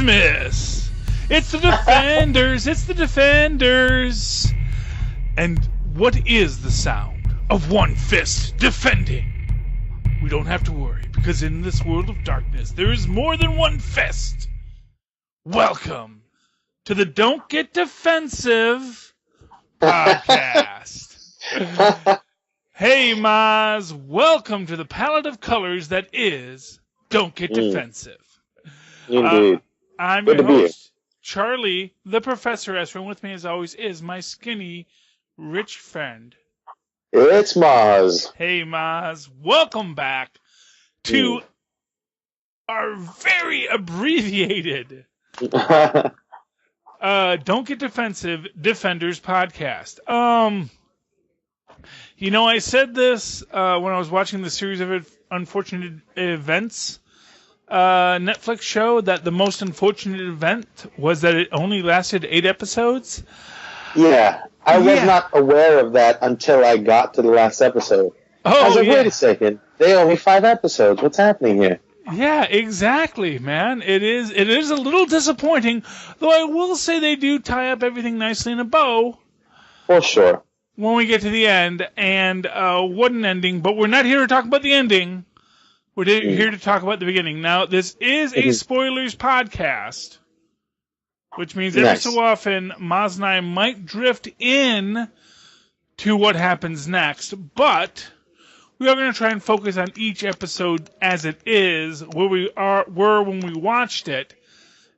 Christmas! It's the Defenders! It's the Defenders! And what is the sound of one fist defending? We don't have to worry, because in this world of darkness, there is more than one fist. Welcome to the Don't Get Defensive podcast. Hey, Mozz, welcome to the palette of colors that is Don't Get Defensive. Indeed. I'm Good your to be host, Charlie, the Professor Esper, and with me as always is my skinny, rich friend. It's Mozz. Hey, Mozz, welcome back to our very abbreviated Don't Get Defensive Defenders podcast. You know, I said this when I was watching the series of unfortunate events Netflix show, that the most unfortunate event was that it only lasted 8 episodes. Yeah, I was not aware of that until I got to the last episode. I was like, wait a second, they only 5 episodes. What's happening here? Yeah, exactly, man. It is a little disappointing, though I will say they do tie up everything nicely in a bow. For sure. When we get to the end, and what an ending, but we're not here to talk about the ending. We're here to talk about the beginning. Now, this is a spoilers podcast, which means every so often, Mozz and I might drift in to what happens next, but we are going to try and focus on each episode as it is, where we were when we watched it,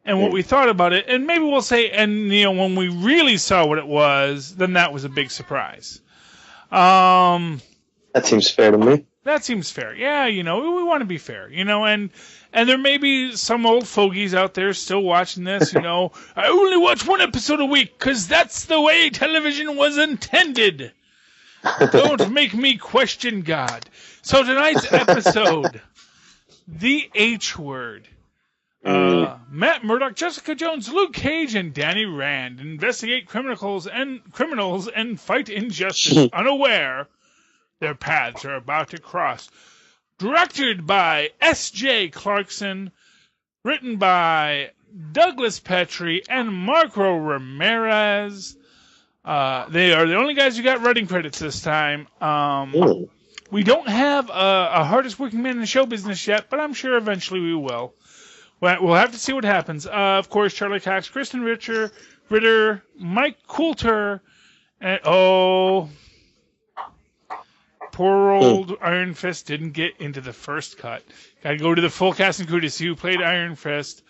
and what we thought about it, and maybe we'll say, and you know, when we really saw what it was, then that was a big surprise. That seems fair to me. That seems fair. Yeah, you know, we want to be fair, you know, and there may be some old fogies out there still watching this, you know. I only watch 1 episode a week because that's the way television was intended. Don't make me question God. So tonight's episode, The H Word. Matt Murdock, Jessica Jones, Luke Cage, and Danny Rand investigate criminals and fight injustice unaware their paths are about to cross. Directed by S.J. Clarkson, written by Douglas Petrie and Marco Ramirez. They are the only guys who got writing credits this time. We don't have a hardest working man in the show business yet, but I'm sure eventually we will. We'll have to see what happens. Of course, Charlie Cox, Kristen Ritter, Mike Coulter, and poor old Iron Fist didn't get into the first cut. Got to go to the full cast and crew to see who played Iron Fist.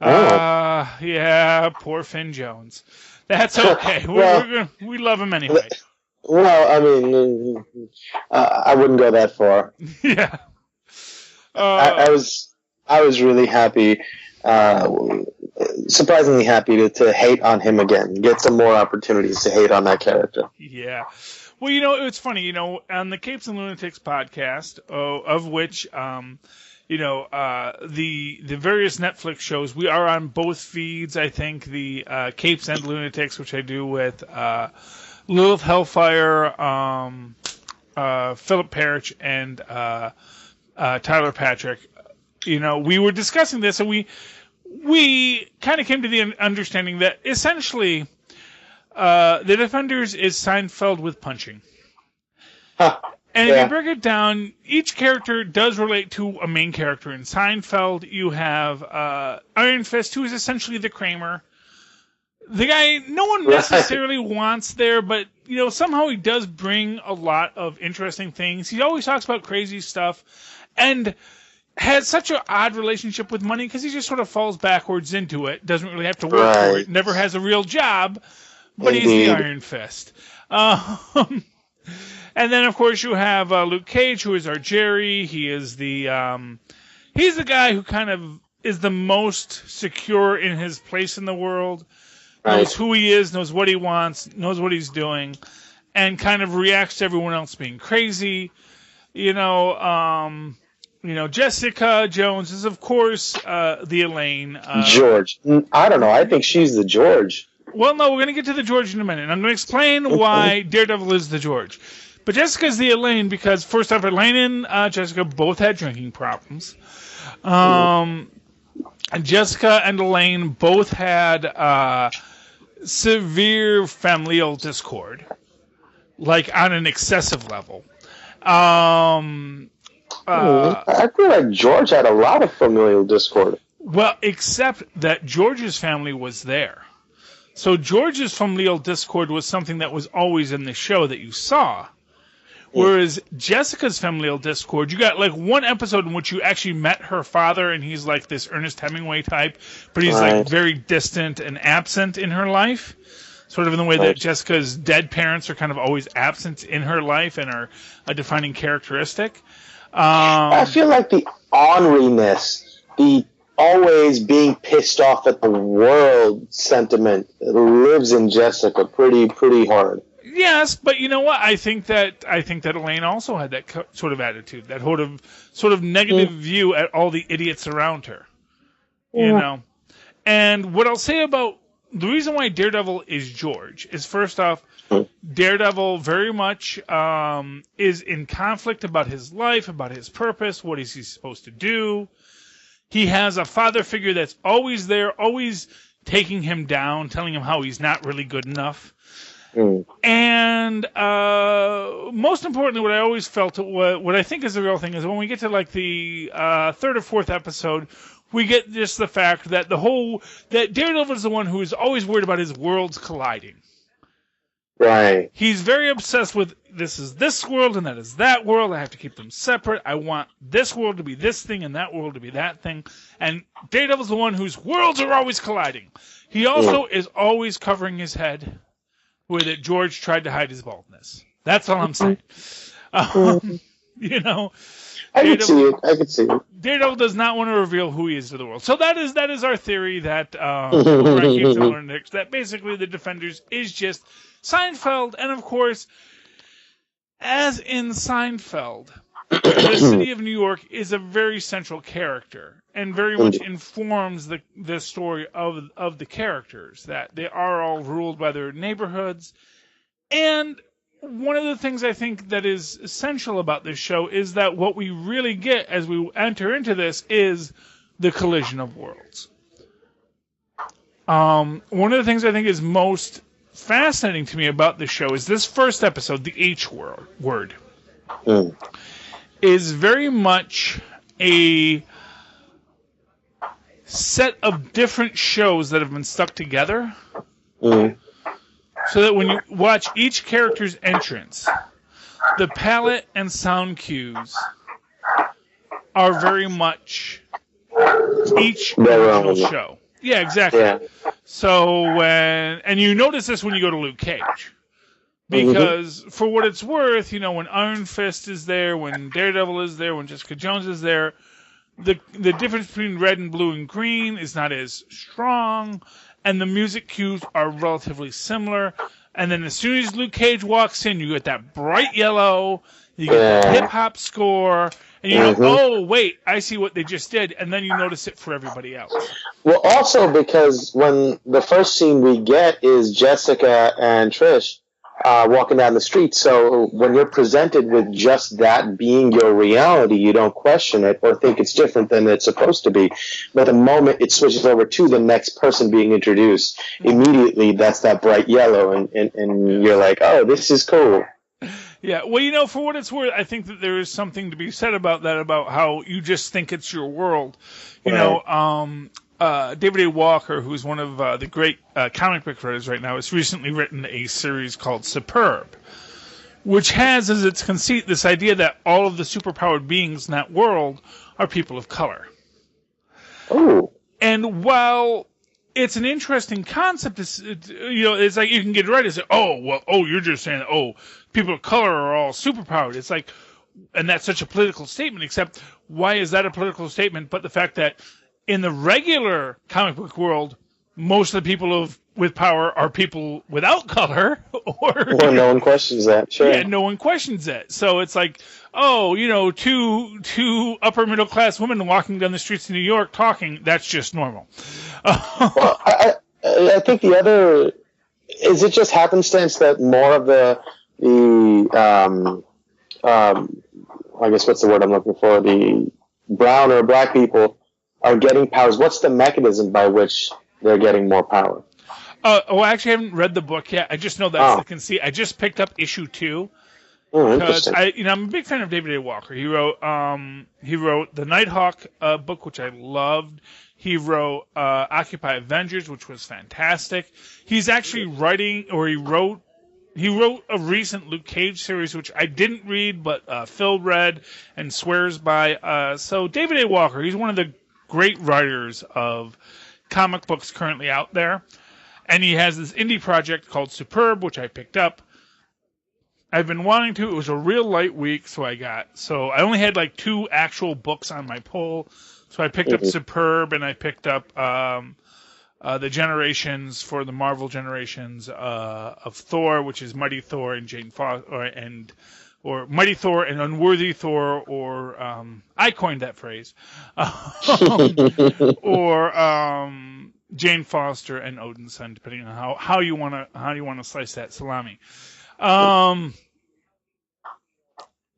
Yeah, poor Finn Jones. That's okay. We love him anyway. Well, I mean, I wouldn't go that far. Yeah. I was really happy, surprisingly happy to hate on him again. Get some more opportunities to hate on that character. Yeah. Well, you know, it's funny, you know, on the Capes and Lunatics podcast, of which, you know, the various Netflix shows, we are on both feeds, I think, the Capes and Lunatics, which I do with Lilith Hellfire, Philip Parrish, and Tyler Patrick. You know, we were discussing this, and we kind of came to the understanding that essentially The Defenders is Seinfeld with punching. And if you break it down, each character does relate to a main character. In Seinfeld, you have Iron Fist, who is essentially the Kramer. The guy no one necessarily wants there, but, you know, somehow he does bring a lot of interesting things. He always talks about crazy stuff, and has such an odd relationship with money because he just sort of falls backwards into it, doesn't really have to work for it, never has a real job, but he's the Iron Fist. And then, of course, you have Luke Cage, who is our Jerry. He is he's the guy who kind of is the most secure in his place in the world, knows who he is, knows what he wants, knows what he's doing, and kind of reacts to everyone else being crazy. You know, Jessica Jones is, of course, the Elaine. George. I don't know. I think she's the George. Well, no, we're going to get to the George in a minute. I'm going to explain why Daredevil is the George. But Jessica's the Elaine because, first off, Elaine and Jessica both had drinking problems. Jessica and Elaine both had severe familial discord, like on an excessive level. I feel like George had a lot of familial discord. Well, except that George's family was there. So George's familial discord was something that was always in the show that you saw. Whereas Jessica's familial discord, you got like one episode in which you actually met her father, and he's like this Ernest Hemingway type, but he's like very distant and absent in her life. Sort of in the way that Jessica's dead parents are kind of always absent in her life and are a defining characteristic. I feel like the orneriness, the always being pissed off at the world sentiment lives in Jessica pretty hard. Yes, but you know what? I think that Elaine also had that sort of attitude, that sort of negative view at all the idiots around her. Yeah. You know, and what I'll say about the reason why Daredevil is George is, first off, Daredevil very much is in conflict about his life, about his purpose, what is he supposed to do. He has a father figure that's always there, always taking him down, telling him how he's not really good enough. And most importantly, what I always felt, what I think is the real thing, is when we get to like the third or fourth episode, we get just the fact that that Daredevil is the one who is always worried about his worlds colliding. Right. He's very obsessed with this is this world and that is that world. I have to keep them separate. I want this world to be this thing and that world to be that thing. And Daredevil's the one whose worlds are always colliding. He also is always covering his head with it. George tried to hide his baldness. That's all I'm saying. You know, I can see it. Daredevil does not want to reveal who he is to the world. So that is our theory that that basically the Defenders is just Seinfeld, and of course, as in Seinfeld, the city of New York is a very central character and very much informs the story of the characters, that they are all ruled by their neighborhoods. And one of the things I think that is essential about this show is that what we really get as we enter into this is the collision of worlds. One of the things I think is most fascinating to me about this show is this first episode, the H word, is very much a set of different shows that have been stuck together. So that when you watch each character's entrance, the palette and sound cues are very much each original show. Yeah, exactly. Yeah. So and you notice this when you go to Luke Cage. Because for what it's worth, you know, when Iron Fist is there, when Daredevil is there, when Jessica Jones is there, the difference between red and blue and green is not as strong. And the music cues are relatively similar. And then as soon as Luke Cage walks in, you get that bright yellow, you get the hip-hop score, and you know, oh, wait, I see what they just did. And then you notice it for everybody else. Well, also because when the first scene we get is Jessica and Trish walking down the street, so when you're presented with just that being your reality, you don't question it or think it's different than it's supposed to be. But the moment it switches over to the next person being introduced, immediately that's that bright yellow, and you're like, oh, this is cool. Yeah, well, you know, for what it's worth, I think that there is something to be said about that, about how you just think it's your world. You know, David A. Walker, who's one of the great comic book writers right now, has recently written a series called Superb, which has as its conceit this idea that all of the superpowered beings in that world are people of color. Oh. And while it's an interesting concept, it's like you can get it right and say, you're just saying, people of color are all superpowered. It's like, and that's such a political statement, except why is that a political statement? But the fact that in the regular comic book world, most of the people with power are people without color, or no one questions that. Sure. Yeah, no one questions that. So it's like, two upper middle class women walking down the streets of New York talking. That's just normal. Well, I think the other is it just happenstance that more of the I guess what's the word I'm looking for, the brown or black people are getting powers, what's the mechanism by which they're getting more power? Actually, I haven't read the book yet. I just know that's the conceit. I just picked up issue 2 because I'm a big fan of David A. Walker. He wrote the Nighthawk book, which I loved. He wrote Occupy Avengers, which was fantastic. He's actually he wrote a recent Luke Cage series, which I didn't read, but Phil read and swears by. So David A. Walker, he's one of the great writers of comic books currently out there. And he has this indie project called Superb, which I picked up. I've been wanting to. It was a real light week, so I only had like 2 actual books on my pull. So I picked up Superb, and I picked up the Generations for the Marvel Generations of Thor, which is Mighty Thor and Jane Foster, or Mighty Thor and Unworthy Thor, or I coined that phrase, or Jane Foster and Odin's Son, depending on how you want to slice that salami.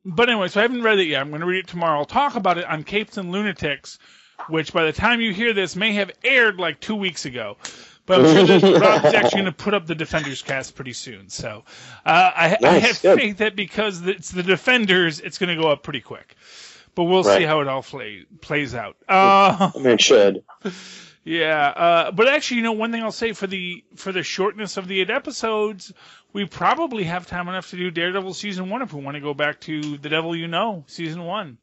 But anyway, so I haven't read it yet. I'm going to read it tomorrow. I'll talk about it on Capes and Lunatics, which by the time you hear this may have aired like 2 weeks ago. But I'm sure that Rob's actually going to put up the Defenders cast pretty soon. So I have faith that because it's the Defenders, it's going to go up pretty quick. But we'll see how it all plays out. It should. Yeah, but actually, one thing I'll say for the shortness of the 8 episodes, we probably have time enough to do Daredevil Season 1 if we want to go back to The Devil You Know, Season 1.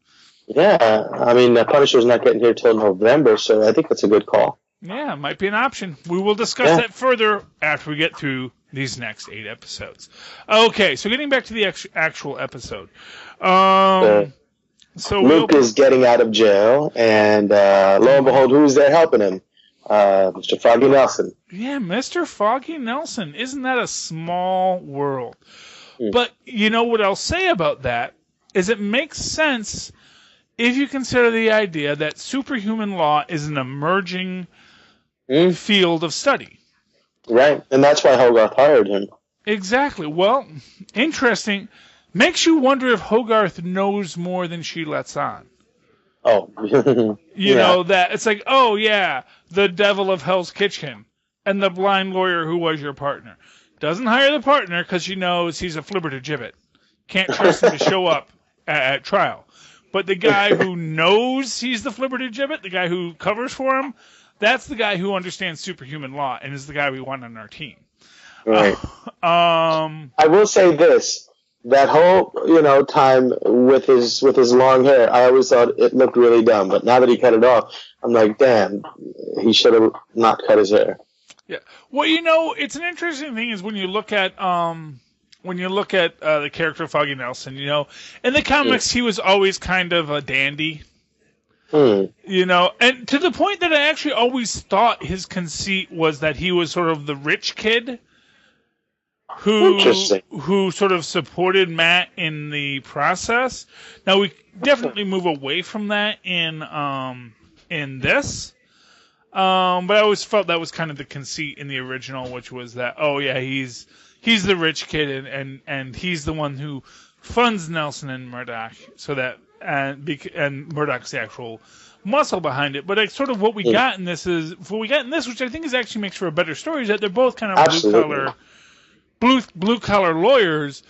Yeah, I mean, Punisher's not getting here till November, so I think that's a good call. Yeah, might be an option. We will discuss that further after we get through these next 8 episodes. Okay, so getting back to the actual episode. So Luke is getting out of jail, and lo and behold, who's there helping him? Mr. Foggy Nelson. Yeah, Mr. Foggy Nelson. Isn't that a small world? But what I'll say about that is it makes sense if you consider the idea that superhuman law is an emerging field of study. Right, and that's why Hogarth hired him. Exactly. Well, interesting. Makes you wonder if Hogarth knows more than she lets on. Oh. You know, that it's like, oh, yeah, the devil of Hell's Kitchen and the blind lawyer who was your partner. Doesn't hire the partner because she knows he's a flibbertigibbet. Can't trust him to show up at trial. But the guy who knows he's the flibbertigibbet, the guy who covers for him, that's the guy who understands superhuman law and is the guy we want on our team. Right. I will say this. That whole, time with his long hair, I always thought it looked really dumb. But now that he cut it off, I'm like, damn, he should have not cut his hair. Yeah. Well, it's an interesting thing is when you look at the character of Foggy Nelson, in the comics he was always kind of a dandy. And to the point that I actually always thought his conceit was that he was sort of the rich kid who sort of supported Matt in the process. Now we definitely move away from that in this. But I always felt that was kind of the conceit in the original, which was that he's the rich kid and he's the one who funds Nelson and Murdoch so that and Murdoch's the actual muscle behind it. But it's sort of what we got in this, which I think actually makes for a better story, is that they're both kind of blue collar lawyers,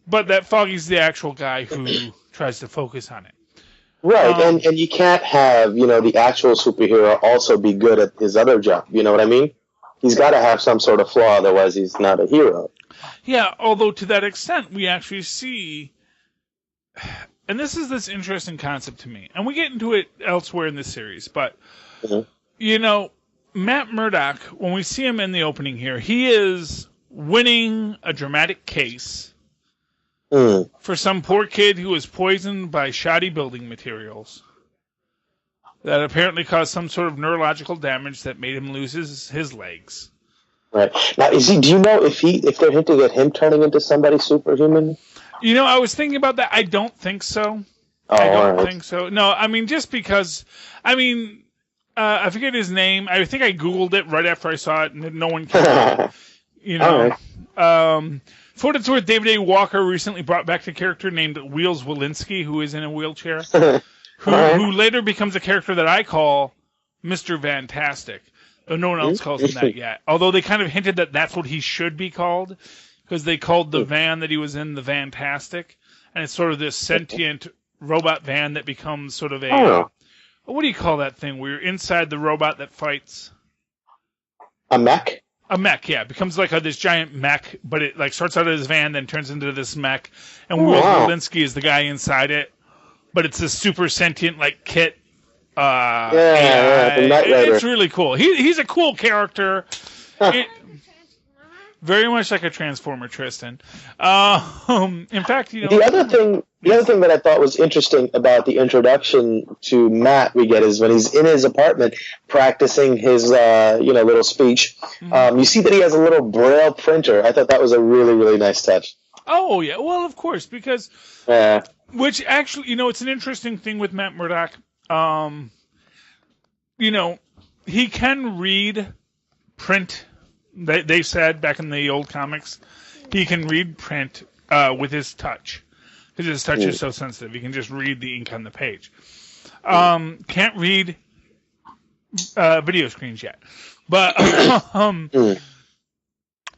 but that Foggy's the actual guy who tries to focus on it. Right, and you can't have, the actual superhero also be good at his other job. You know what I mean? He's got to have some sort of flaw, otherwise he's not a hero. Yeah, although to that extent, we actually see, and this is this interesting concept to me, and we get into it elsewhere in this series, but, Matt Murdock, when we see him in the opening here, he is winning a dramatic case for some poor kid who was poisoned by shoddy building materials that apparently caused some sort of neurological damage that made him lose his legs. Right. Now, do you know if they're hinting at him turning into somebody superhuman? I was thinking about that. I don't think so. I don't think so. No, I mean, just because, I forget his name. I think I Googled it right after I saw it, and no one cared. For what it's worth, David A. Walker recently brought back a character named Wheels Walensky, who is in a wheelchair, who later becomes a character that I call Mr. Fantastic, though no one else calls him that yet. Although they kind of hinted that that's what he should be called, because they called the van that he was in the Fantastic, and it's sort of this sentient robot van that becomes sort of a what do you call that thing where you're inside the robot that fights? A mech? A mech, yeah. It becomes like this giant mech, but it like starts out as his van, then turns into this mech, and Will Berlinski is the guy inside it. But it's a super sentient like kit. It's really cool. He's a cool character. Very much like a Transformer, Tristan. In fact, the other thing that I thought was interesting about the introduction to Matt we get is when he's in his apartment practicing his little speech. You see that he has a little Braille printer. I thought that was a really, really nice touch. Oh yeah, well of course because which actually it's an interesting thing with Matt Murdock. He can read print. They said back in the old comics, he can read print with his touch. Because his touch is so sensitive. He can just read the ink on the page. Can't read video screens yet. But,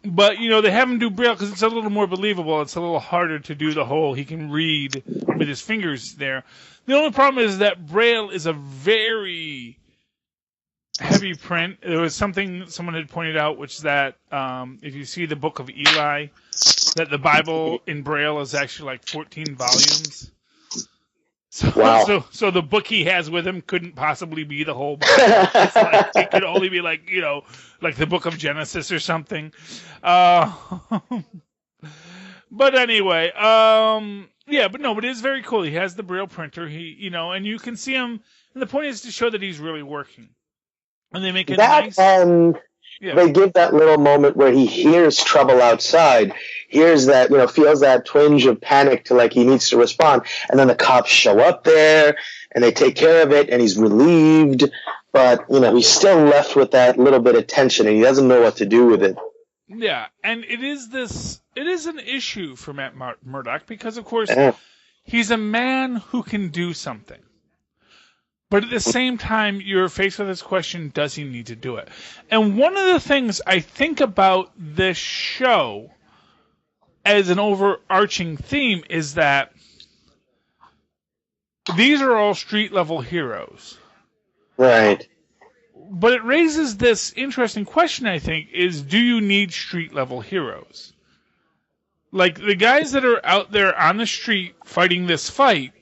but they have him do Braille because it's a little more believable. It's a little harder to do the whole, he can read with his fingers there. The only problem is that Braille is a very heavy print. There was something someone had pointed out, which is that if you see the Book of Eli, that the Bible in Braille is actually like 14 volumes. So, so the book he has with him couldn't possibly be the whole Bible. It could only be like like the Book of Genesis or something. But anyway, but it is very cool. He has the Braille printer. And you can see him. And the point is to show that he's really working. And they make it nice. They give that little moment where he hears trouble outside, hears that, feels that twinge of panic to like he needs to respond. And then the cops show up there and they take care of it and he's relieved. But, he's still left with that little bit of tension and he doesn't know what to do with it. Yeah. And it is an issue for Matt Murdock because, of course, he's a man who can do something. But at the same time, you're faced with this question, does he need to do it? And one of the things I think about this show as an overarching theme is that these are all street-level heroes. Right. But it raises this interesting question, I think, is do you need street-level heroes? Like, the guys that are out there on the street fighting this fight,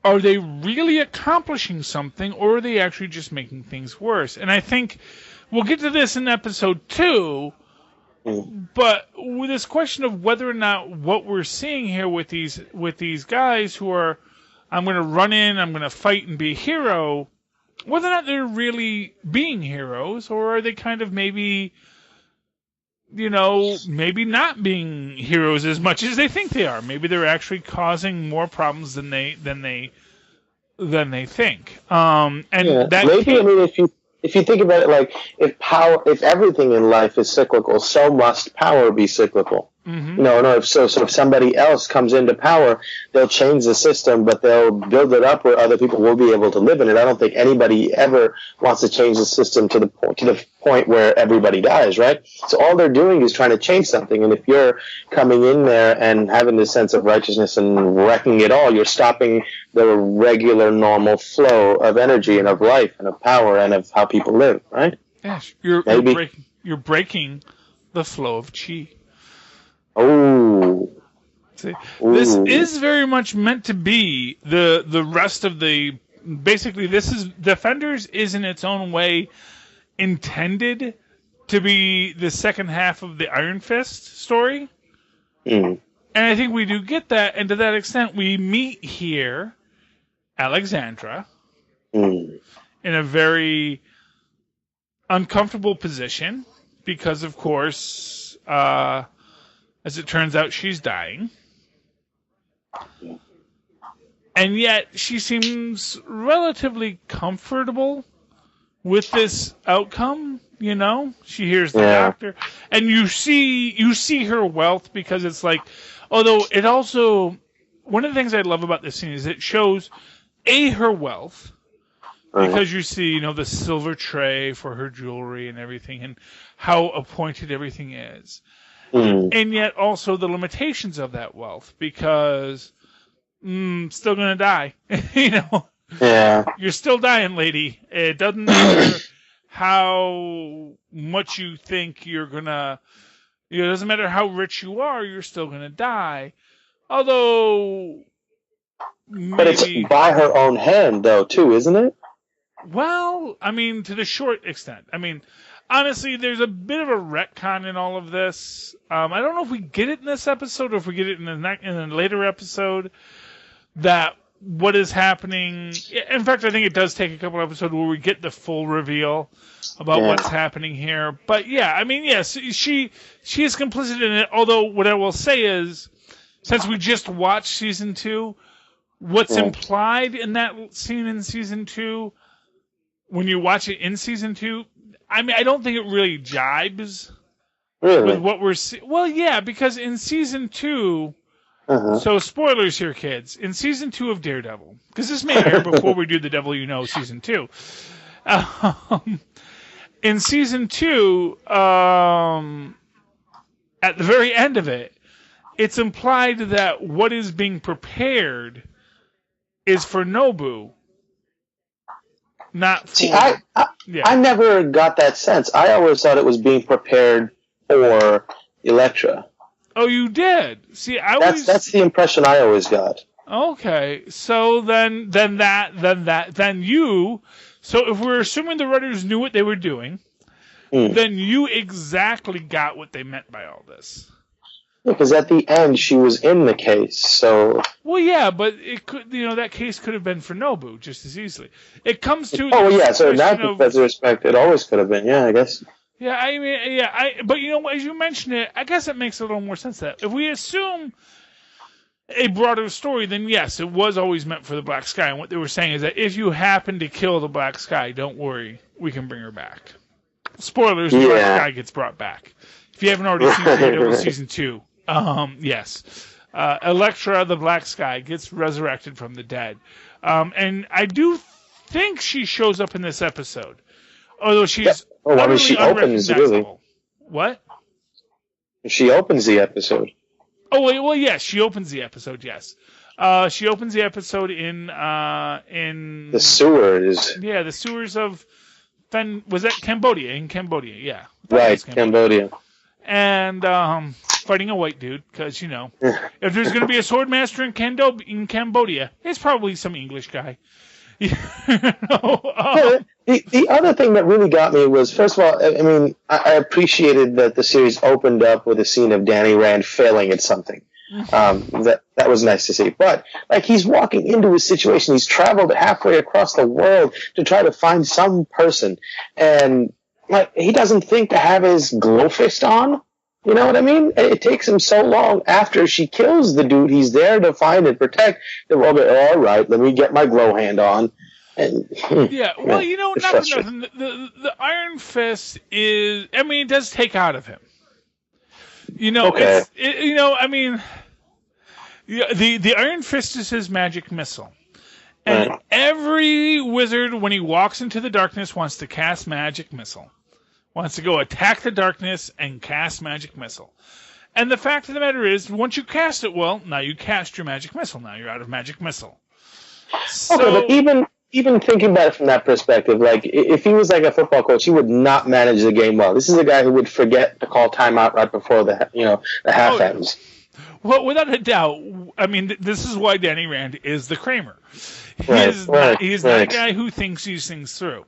are they really accomplishing something, or are they actually just making things worse? And I think we'll get to this in episode 2, but with this question of whether or not what we're seeing here with these guys who are, I'm going to run in, I'm going to fight and be a hero, whether or not they're really being heroes, or are they kind of maybe not being heroes as much as they think they are. Maybe they're actually causing more problems than they think. If you think about it, like if everything in life is cyclical, so must power be cyclical. Mm-hmm. If somebody else comes into power, they'll change the system, but they'll build it up where other people will be able to live in it. I don't think anybody ever wants to change the system to the point where everybody dies, right? So all they're doing is trying to change something, and if you're coming in there and having this sense of righteousness and wrecking it all, you're stopping the regular, normal flow of energy and of life and of power and of how people live, right? Yes, you're breaking the flow of chi. Oh. See, this is very much meant to be the rest of the. Basically, this is Defenders is in its own way intended to be the second half of the Iron Fist story. And I think we do get that, and to that extent, we meet here Alexandra in a very uncomfortable position because, of course, as it turns out, she's dying. And yet, she seems relatively comfortable with this outcome, She hears the doctor. And you see her wealth because it's like, although it also, one of the things I love about this scene is it shows, A, her wealth, Because you see, the silver tray for her jewelry and everything, and how appointed everything is. And yet also the limitations of that wealth, because still gonna die. Yeah. You're still dying, lady. It doesn't matter how much you think you're gonna. It doesn't matter how rich you are. You're still gonna die. Although, but it's by her own hand, though, too, isn't it? Well, I mean, to the short extent. I mean, honestly, there's a bit of a retcon in all of this. I don't know if we get it in this episode or if we get it in a later episode. That what is happening. In fact, I think it does take a couple episodes where we get the full reveal about what's happening here. But yeah, I mean, yes, she is complicit in it. Although what I will say is, since we just watched season 2, what's implied in that scene in season 2, when you watch it in season 2, I mean, I don't think it really jibes with what we're seeing. Well, yeah, because in season 2, so spoilers here, kids. In season 2 of Daredevil, because this may air before we do the Devil You Know season 2. In season 2, at the very end of it, it's implied that what is being prepared is for Nobu. Not for... See, I never got that sense. I always thought it was being prepared for Elektra. Oh, you did? See, that's the impression I always got. Okay, so then you... So if we're assuming the writers knew what they were doing, then you exactly got what they meant by all this. Because at the end, she was in the case, so... Well, yeah, but it could, that case could have been for Nobu just as easily. It comes to... Oh, yeah, so in that respect, it always could have been, yeah, I guess. Yeah, I mean, but as you mentioned it, I guess it makes a little more sense that if we assume a broader story, then yes, it was always meant for the Black Sky. And what they were saying is that if you happen to kill the Black Sky, don't worry, we can bring her back. Spoilers, the Black Sky gets brought back. If you haven't already seen Daredevil season 2, yes. Elektra, the Black Sky, gets resurrected from the dead. And I do think she shows up in this episode. Although she's she opens, really. What? She opens the episode. Oh, well, yes, she opens the episode, yes. She opens the episode in... the sewers. Yeah, the sewers of... was that Cambodia? In Cambodia, yeah. Right, Cambodia. And fighting a white dude, because, if there's going to be a sword master in Cambodia, it's probably some English guy. The other thing that really got me was, first of all, I mean, I appreciated that the series opened up with a scene of Danny Rand failing at something. That was nice to see. But, he's walking into a situation. He's traveled halfway across the world to try to find some person. And, he doesn't think to have his glow fist on. You know what I mean? It takes him so long after she kills the dude he's there to find and protect. They're all right, let me get my glow hand on. And, yeah, well, not for nothing. The Iron Fist is, I mean, it does take out of him. Okay. The Iron Fist is his magic missile. And every wizard, when he walks into the darkness, wants to cast magic missile. Wants to go attack the darkness and cast magic missile. And the fact of the matter is, once you cast it, well, now you cast your magic missile. Now you're out of magic missile. So, okay, but even thinking about it from that perspective, if he was a football coach, he would not manage the game well. This is a guy who would forget to call timeout right before the half ends. Well, without a doubt, I mean, this is why Danny Rand is the Kramer. He's not a guy who thinks these things through.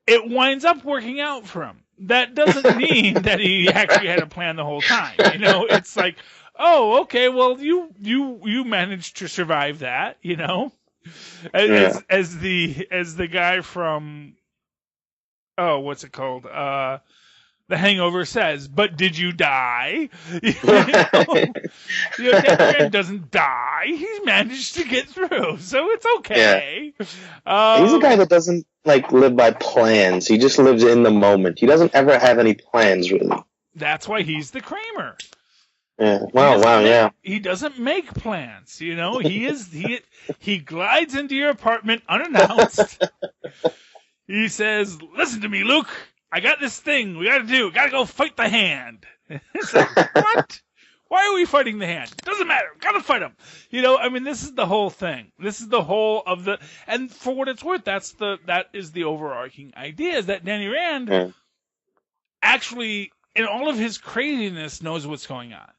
It winds up working out for him. That doesn't mean that he actually had a plan the whole time. It's like, oh, okay, well, you managed to survive that, as the guy from, what's it called? The Hangover says, but did you die? That doesn't die. He's managed to get through, so it's okay. Yeah. He's a guy that doesn't live by plans. He just lives in the moment. He doesn't ever have any plans, really. That's why he's the Kramer. Yeah. Wow. Yeah. He doesn't make plans. You know, he glides into your apartment unannounced. He says, "Listen to me, Luke. I got this thing we got to do. Got to go fight the hand." It's like, what? Why are we fighting the hand? Doesn't matter. Got to fight him. You know, I mean, this is the whole thing. This is the whole of the. And for what it's worth, that is the overarching idea, is that Danny Rand actually, in all of his craziness, knows what's going on.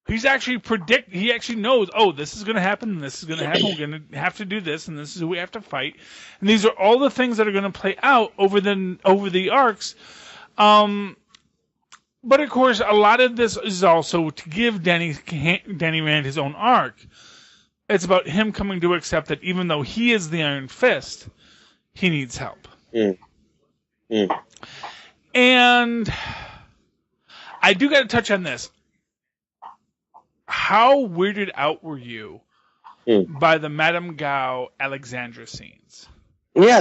He actually knows, oh, this is going to happen, and this is going to happen, we're going to have to do this, and this is who we have to fight. And these are all the things that are going to play out over the arcs. But, of course, a lot of this is also to give Danny Rand his own arc. It's about him coming to accept that even though he is the Iron Fist, he needs help. And I do got to touch on this. How weirded out were you by the Madame Gao Alexandra scenes? Yeah,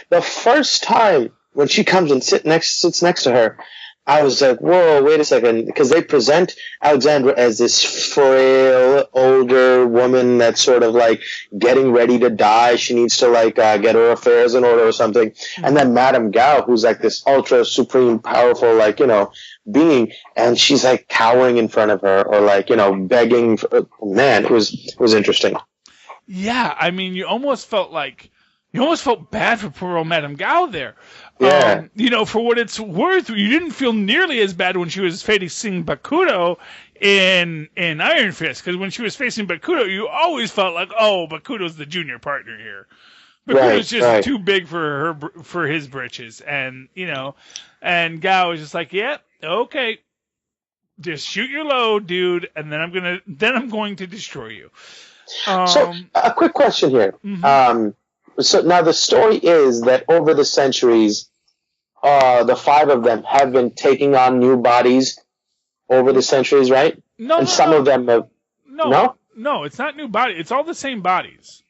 the first time when she comes and sits next to her, I was like, whoa, wait a second, because they present Alexandra as this frail, older woman that's sort of like getting ready to die. She needs to get her affairs in order or something. And then Madame Gao, who's like this ultra supreme powerful, being, and she's like cowering in front of her or begging. Man, it was interesting. Yeah, I mean, you almost felt bad for poor old Madame Gao there. Yeah. For what it's worth, you didn't feel nearly as bad when she was facing Bakuto in Iron Fist, because when she was facing Bakuto, you always felt like, oh, Bakuto's the junior partner here. Bakuto's just too big for his britches, and and Gao is just like, yeah, okay, just shoot your load, dude, and then I'm going to destroy you. So a quick question here. Mm-hmm. So now the story is that over the centuries, the five of them have been taking on new bodies over the centuries, right? No, some of them have. No, it's not new body. It's all the same bodies.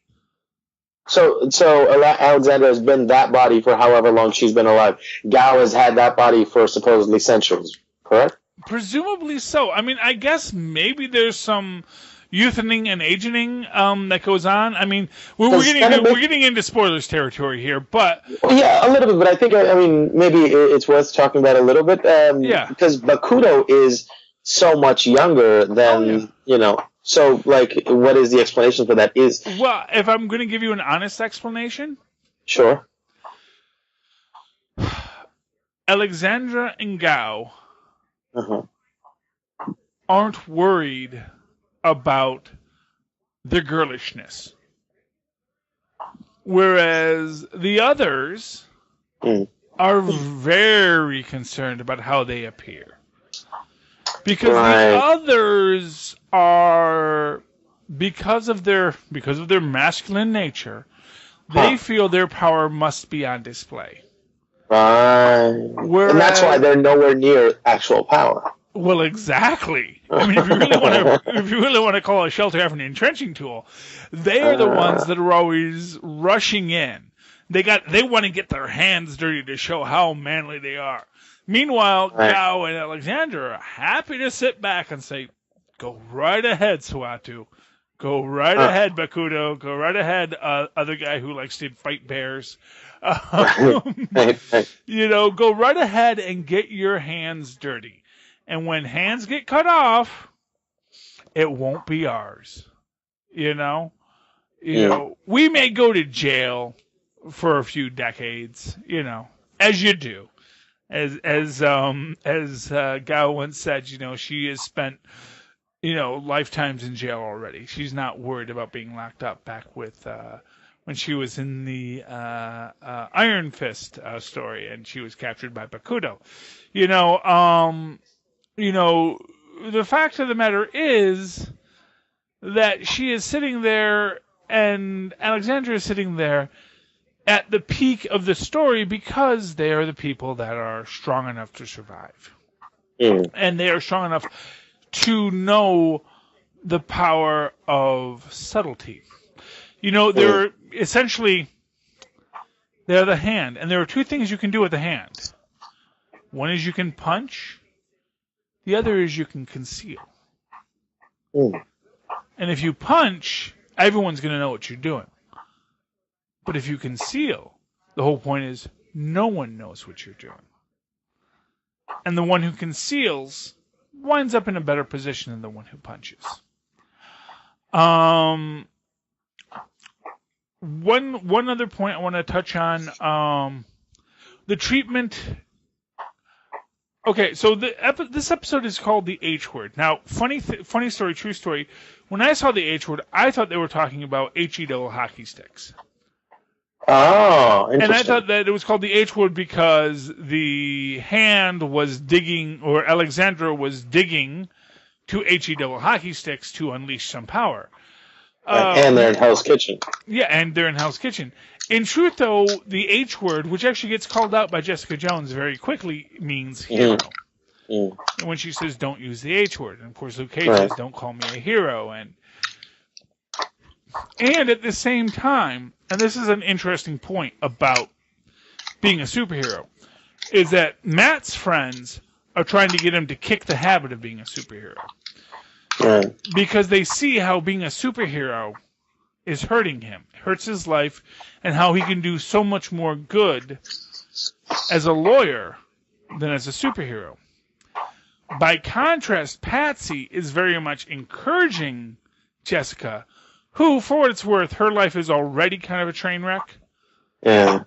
So Alexandra has been that body for however long she's been alive. Gao has had that body for supposedly centuries, correct? Presumably so. I mean, I guess maybe there's some youthening and aging that goes on. I mean, we're getting into spoilers territory here, but yeah, a little bit. But I think maybe it's worth talking about a little bit. Because Bakuto is so much younger than So what is the explanation for that? Well, if I'm going to give you an honest explanation, sure. Alexandra and Gao aren't worried about the girlishness, whereas the others are very concerned about how they appear, because the others are, because of their masculine nature, they feel their power must be on display. Right. Whereas, and that's why they're nowhere near actual power. Well, exactly. I mean, if you really want to call a shelter having an entrenching tool, they are the ones that are always rushing in. They want to get their hands dirty to show how manly they are. Meanwhile, Gao and Alexandra are happy to sit back and say, "Go right ahead, Suatu. Go right ahead, Bakuto. Go right ahead, other guy who likes to fight bears. Go right ahead and get your hands dirty. And when hands get cut off, it won't be ours. We may go to jail for a few decades, as you do. As Gao once said, she has spent, lifetimes in jail already. She's not worried about being locked up back with when she was in the Iron Fist story and she was captured by Bakuto. The fact of the matter is that she is sitting there and Alexandra is sitting there at the peak of the story because they are the people that are strong enough to survive. And they are strong enough to know the power of subtlety. They're essentially, they're the hand. And there are two things you can do with the hand. One is you can punch. The other is you can conceal. Mm. And if you punch, everyone's going to know what you're doing. But if you conceal, the whole point is no one knows what you're doing. And the one who conceals winds up in a better position than the one who punches. One other point I want to touch on, the treatment. Okay, so this episode is called the H word. Now, funny story, true story. When I saw the H word, I thought they were talking about HE double hockey sticks. Oh, interesting. And I thought that it was called the H word because the hand was digging, or Alexandra was digging to HE double hockey sticks to unleash some power. And they're in Hell's Kitchen. Yeah, and they're in Hell's Kitchen. In truth, though, the H word, which actually gets called out by Jessica Jones very quickly, means hero. And when she says, don't use the H word. And, of course, Luke Cage says, don't call me a hero. And at the same time, and this is an interesting point about being a superhero, is that Matt's friends are trying to get him to kick the habit of being a superhero. Right. Because they see how being a superhero is hurting him, hurts his life, and how he can do so much more good as a lawyer than as a superhero. By contrast, Patsy is very much encouraging Jessica, who, for what it's worth, her life is already kind of a train wreck. Yeah.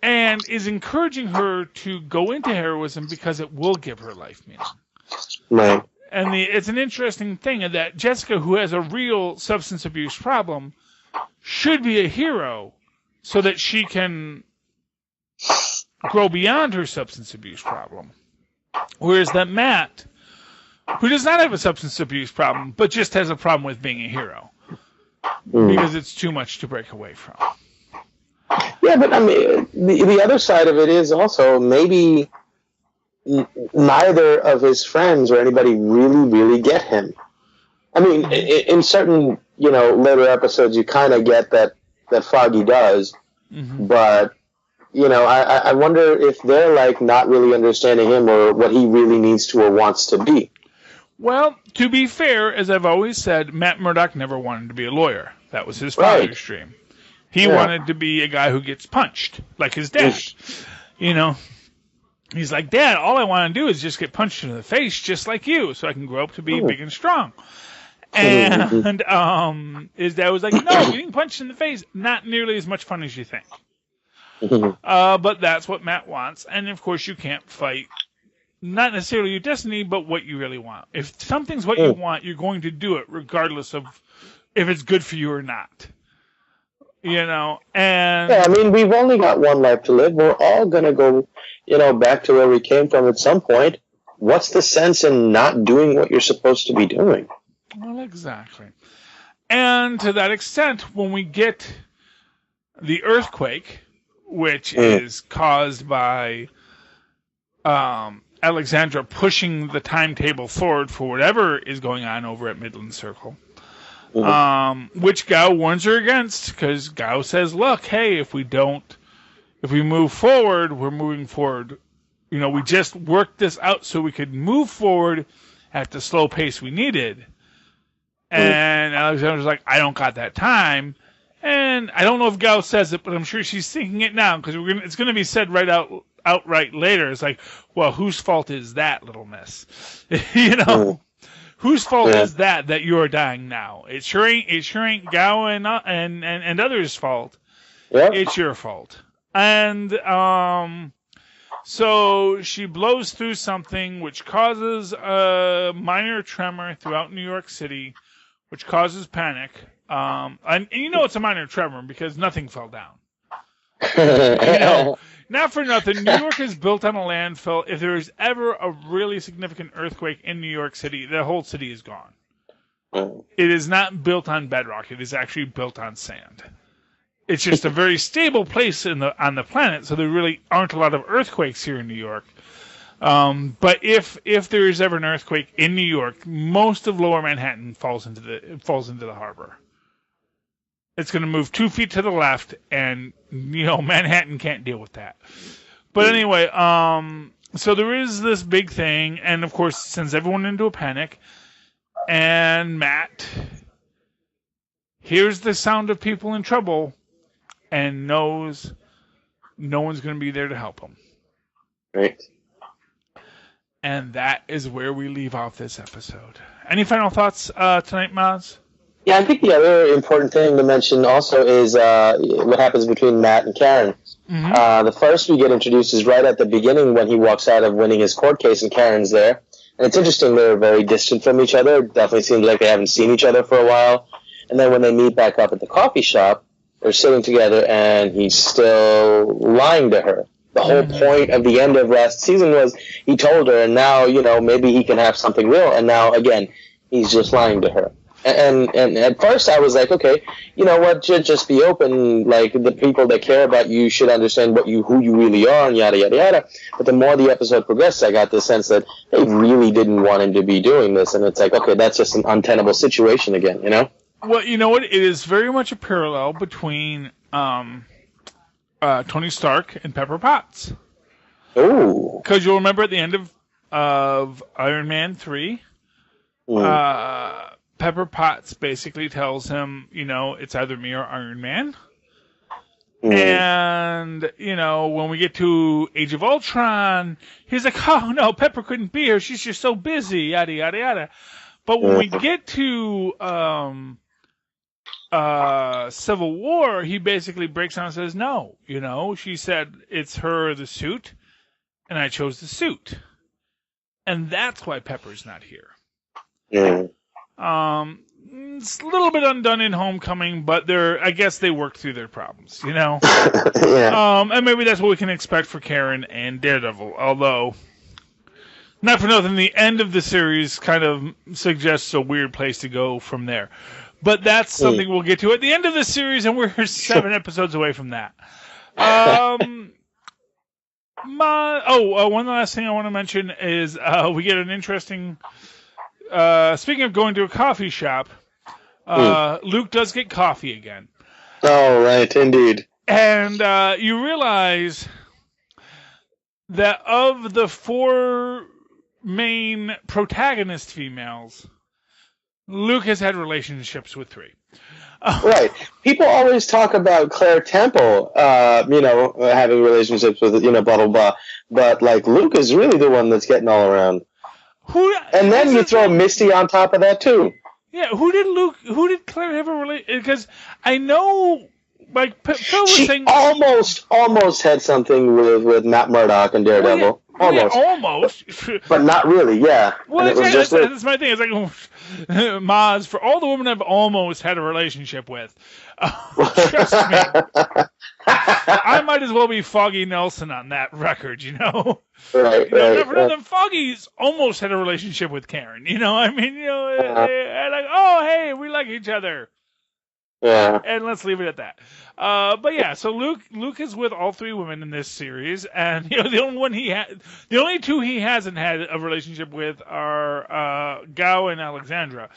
And is encouraging her to go into heroism because it will give her life meaning. Right. And it's an interesting thing that Jessica, who has a real substance abuse problem, should be a hero so that she can grow beyond her substance abuse problem. Whereas that Matt, who does not have a substance abuse problem, but just has a problem with being a hero, because it's too much to break away from. Yeah, but I mean, the other side of it is also maybe neither of his friends or anybody really get him. I mean, in certain, later episodes, you kind of get that Foggy does, but, I wonder if they're, like, not really understanding him or what he really needs to or wants to be. Well, to be fair, as I've always said, Matt Murdock never wanted to be a lawyer. That was his father's dream. He wanted to be a guy who gets punched, like his dad. He's like, Dad, all I want to do is just get punched in the face just like you so I can grow up to be big and strong. And his dad was like, no, getting punched in the face, not nearly as much fun as you think. But that's what Matt wants. And, of course, you can't fight not necessarily your destiny, but what you really want. If something's what you want, you're going to do it regardless of if it's good for you or not. And yeah, I mean, we've only got one life to live. We're all going to go, back to where we came from at some point. What's the sense in not doing what you're supposed to be doing? Well, exactly. And to that extent, when we get the earthquake, which is caused by Alexandra pushing the timetable forward for whatever is going on over at Midland Circle, which Gao warns her against, because Gao says, look, hey, if we move forward, we're moving forward. We just worked this out so we could move forward at the slow pace we needed. And Alexandra's like, I don't got that time. And I don't know if Gao says it, but I'm sure she's thinking it now, because it's going to be said outright later. It's like, well, whose fault is that, little miss? Whose fault is that you're dying now? It sure ain't Gao and others' fault. Yep. It's your fault. And so she blows through something which causes a minor tremor throughout New York City, which causes panic. And it's a minor tremor because nothing fell down. Not for nothing, New York is built on a landfill. If there is ever a really significant earthquake in New York City, the whole city is gone. It is not built on bedrock. It is actually built on sand. It's just a very stable place on the planet, so there really aren't a lot of earthquakes here in New York. But if there is ever an earthquake in New York, most of Lower Manhattan falls into the harbor. It's going to move 2 feet to the left, and Manhattan can't deal with that. But anyway, so there is this big thing, and of course, sends everyone into a panic. And Matt hears the sound of people in trouble and knows no one's going to be there to help him. Right. And that is where we leave off this episode. Any final thoughts tonight, Mozz? Yeah, I think the other important thing to mention also is what happens between Matt and Karen. Mm-hmm. The first we get introduced is right at the beginning when he walks out of winning his court case and Karen's there. And it's interesting, they're very distant from each other. It definitely seems like they haven't seen each other for a while. And then when they meet back up at the coffee shop, they're sitting together and he's still lying to her. The whole point of the end of last season was he told her, and now, maybe he can have something real. And now, again, he's just lying to her. And at first I was like, okay, you know what, just be open. Like, the people that care about you should understand who you really are, and yada, yada, yada. But the more the episode progressed, I got the sense that they really didn't want him to be doing this. And it's like, okay, that's just an untenable situation again, Well, you know what? It is very much a parallel between Tony Stark and Pepper Potts. Oh. Because you'll remember at the end of Iron Man 3, Pepper Potts basically tells him, it's either me or Iron Man. And, when we get to Age of Ultron, he's like, oh, no, Pepper couldn't be here. She's just so busy, yada, yada, yada. But when we get to Civil War, he basically breaks down and says, no, she said it's her or the suit, and I chose the suit. And that's why Pepper's not here. Yeah. It's a little bit undone in Homecoming, but I guess they worked through their problems, Yeah. And maybe that's what we can expect for Karen and Daredevil, although, not for nothing, the end of the series kind of suggests a weird place to go from there. But that's something we'll get to at the end of the series, and we're 7 episodes away from that. One last thing I want to mention is we get an interesting... speaking of going to a coffee shop, Luke does get coffee again. Oh, right, indeed. And you realize that of the 4 main protagonist females, Luke has had relationships with 3. Right. People always talk about Claire Temple, having relationships with, blah, blah, blah. But, Luke is really the one that's getting all around. And then you throw Misty on top of that, too. Yeah, who did Claire have a relationship? Because I know, Phil was saying... almost had something with Matt Murdock and Daredevil. Almost. Yeah, almost. But not really, yeah. Well, that's my thing. It's like, Mozz, for all the women I've almost had a relationship with, trust me, I might as well be Foggy Nelson on that record, Right, Foggy's almost had a relationship with Karen, and like, oh, hey, we like each other. Yeah. And let's leave it at that. But yeah, so Luke is with all 3 women in this series, and the only 2 he hasn't had a relationship with are Gao and Alexandra.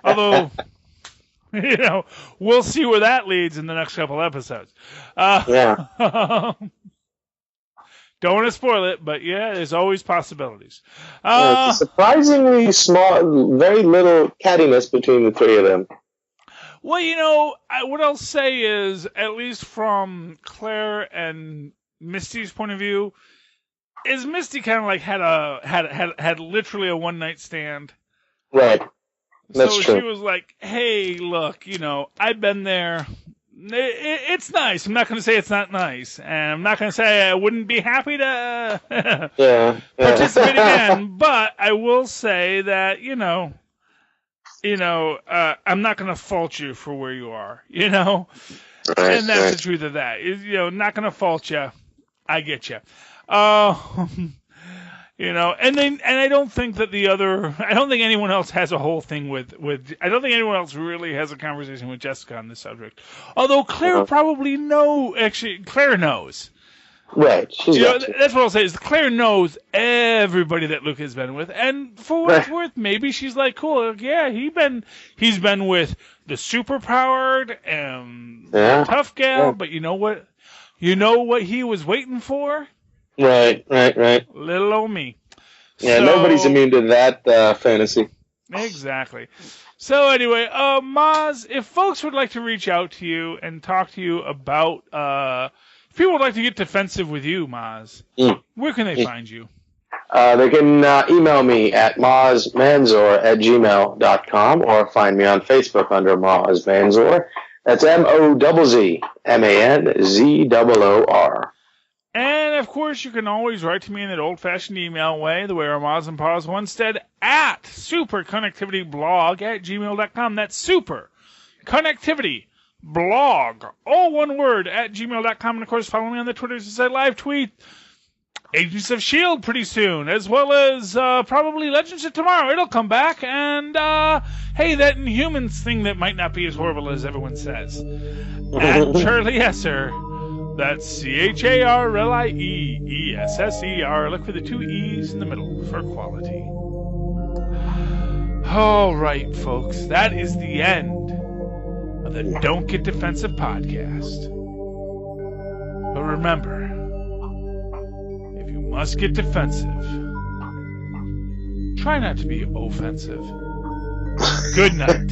Although, we'll see where that leads in the next couple episodes. Yeah. Don't want to spoil it, but yeah, there's always possibilities. It's surprisingly small, very little cattiness between the 3 of them. Well, what I'll say is, at least from Claire and Misty's point of view, is Misty kind of like had literally a one-night stand. Right. That's so true. She was like, "Hey, look, I've been there. It's nice. I'm not going to say it's not nice, and I'm not going to say I wouldn't be happy to participate again. But I will say that I'm not going to fault you for where you are, Right, and that's the truth of that. Not going to fault you. I get you. And I don't think that I don't think anyone else has a whole thing with, I don't think anyone else really has a conversation with Jessica on this subject. Although Claire Claire knows. Right. That's what I'll say is Claire knows everybody that Luke has been with, and for what it's worth, maybe she's like, cool, yeah, he's been with the superpowered and the tough gal, but you know what? You know what he was waiting for? Right. Little old me. Yeah, nobody's immune to that fantasy. Exactly. So anyway, Mozz, if folks would like to reach out to you and talk to you about, if people would like to get defensive with you, Mozz, where can they find you? They can email me at mozzmanzor@gmail.com or find me on Facebook under Mozz Manzor. That's MOZZMANZOOR. And, of course, you can always write to me in that old-fashioned email way, the way our Mozz and Pause once said, at superconnectivityblog@gmail.com. That's superconnectivityblog, all one word, @gmail.com. And, of course, follow me on the Twitters as I live tweet Agents of S.H.I.E.L.D. pretty soon, as well as probably Legends of Tomorrow. It'll come back. And, hey, that Inhumans thing that might not be as horrible as everyone says. And Charlie Esser. That's CHARLIEESSER. Look for the 2 E's in the middle for quality. All right, folks. That is the end of the Don't Get Defensive podcast. But remember, if you must get defensive, try not to be offensive. Good night.